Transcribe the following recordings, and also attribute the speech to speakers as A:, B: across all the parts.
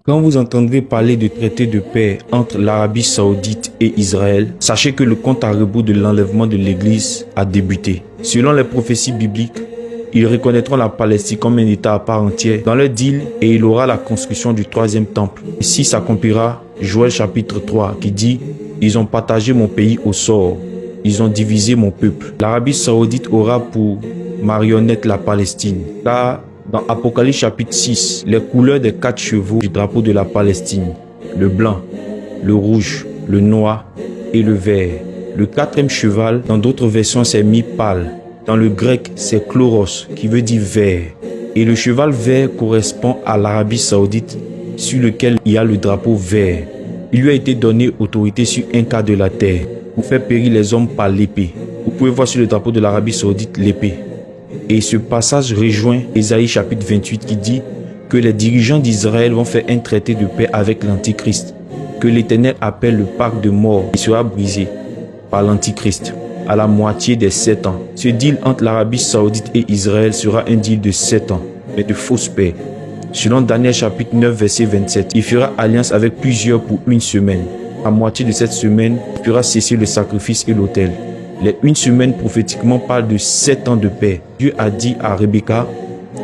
A: Quand vous entendrez parler de traité de paix entre l'Arabie Saoudite et Israël, sachez que le compte à rebours de l'enlèvement de l'Église a débuté. Selon les prophéties bibliques, ils reconnaîtront la Palestine comme un État à part entière dans leur deal et il aura la construction du troisième temple. Ici s'accomplira Joël chapitre 3 qui dit « Ils ont partagé mon pays au sort, ils ont divisé mon peuple ». L'Arabie Saoudite aura pour marionnette la Palestine. Là, dans Apocalypse chapitre 6, les couleurs des 4 chevaux du drapeau de la Palestine, le blanc, le rouge, le noir et le vert. Le 4e cheval, dans d'autres versions, c'est mis pâle. Dans le grec, c'est chloros, qui veut dire vert. Et le cheval vert correspond à l'Arabie Saoudite, sur lequel il y a le drapeau vert. Il lui a été donné autorité sur un quart de la terre, pour faire périr les hommes par l'épée. Vous pouvez voir sur le drapeau de l'Arabie Saoudite l'épée. Et ce passage rejoint Ésaïe chapitre 28 qui dit que les dirigeants d'Israël vont faire un traité de paix avec l'Antichrist, que l'Éternel appelle le pacte de mort qui sera brisé par l'Antichrist à la moitié des 7 ans. Ce deal entre l'Arabie Saoudite et Israël sera un deal de 7 ans, mais de fausse paix. Selon Daniel chapitre 9 verset 27, il fera alliance avec plusieurs pour une semaine. À moitié de cette semaine, il fera cesser le sacrifice et l'autel. Les une semaine prophétiquement parlent de 7 ans de paix. Dieu a dit à Rebecca,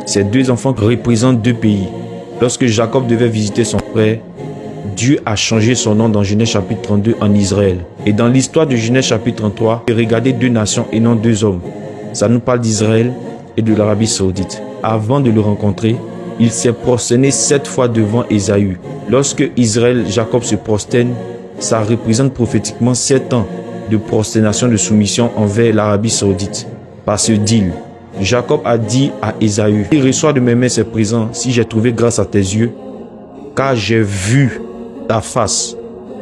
A: ces 2 enfants représentent 2 pays. Lorsque Jacob devait visiter son frère, Dieu a changé son nom dans Genèse chapitre 32 en Israël. Et dans l'histoire de Genèse chapitre 33, regardez 2 nations et non 2 hommes. Ça nous parle d'Israël et de l'Arabie Saoudite. Avant de le rencontrer, il s'est prosterné 7 fois devant Ésaü. Lorsque Israël, Jacob se prosterne, ça représente prophétiquement 7 ans de prosternation, de soumission envers l'Arabie Saoudite. Par ce deal, Jacob a dit à Ésaü, « Reçois de mes mains ces présents si j'ai trouvé grâce à tes yeux, car j'ai vu ta face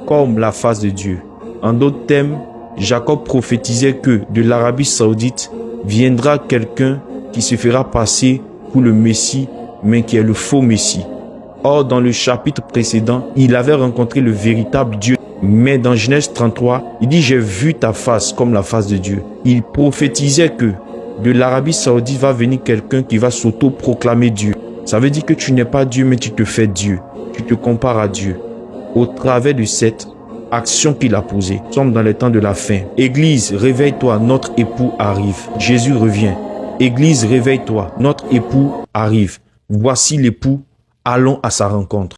A: comme la face de Dieu. » En d'autres termes, Jacob prophétisait que de l'Arabie Saoudite viendra quelqu'un qui se fera passer pour le Messie, mais qui est le faux Messie. Or, dans le chapitre précédent, il avait rencontré le véritable Dieu. Mais dans Genèse 33, il dit « J'ai vu ta face comme la face de Dieu ». Il prophétisait que de l'Arabie Saoudite va venir quelqu'un qui va s'auto-proclamer Dieu. Ça veut dire que tu n'es pas Dieu, mais tu te fais Dieu. Tu te compares à Dieu. Au travers de cette action qu'il a posée, nous sommes dans les temps de la fin. Église, réveille-toi, notre époux arrive. Jésus revient. Église, réveille-toi, notre époux arrive. Voici l'époux, allons à sa rencontre.